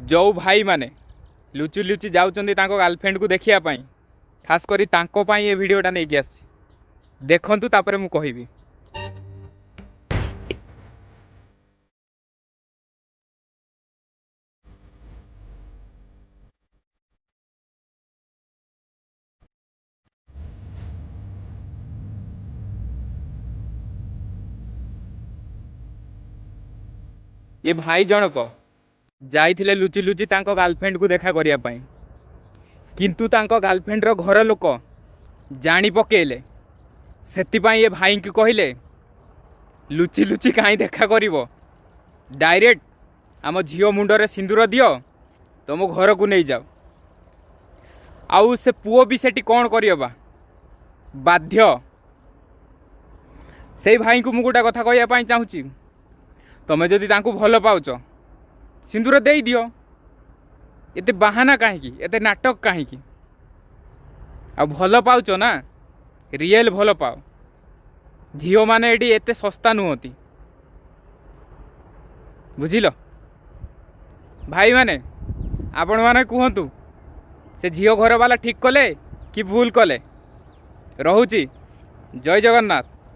जो भाई माने लुचि लुचि जाउचंदी तांको गर्लफ्रेंड को देखिया पाई खास करी तांको पाई ये वीडियोटा नहीं आसी देखंतु तापरे मु कहिबी। ये भाई जनक जाइथिले लुचि लुचि तांको गर्लफ्रेंड को देखा करिया पाई किंतु तांको गर्लफ्रेंड रो घर लोक जानी पकेले सेतिपाई ये भाई की कहले लुचि लुचि कहीं देखा करिवो डायरेक्ट आम झील मुंडरे सिंदूर दियो तुम घर को नहीं जाओ आउ से पुओ भी सेठी कौन करियबा बाध्य से भाई को मु गोटा कथा कहया पाई चाहूची तमें जदि तांको भल पाउच सिंदूर दे दियो एते बहाना कहीं एते नाटक कहीं आ भल पाउच ना रियल भल पाओ झील माने एटी एते सस्ता नुहति बुझिल भाई माने आपण माने कहतु से झील घर वाला ठीक कले कि भूल कले। रहुची जय जगन्नाथ।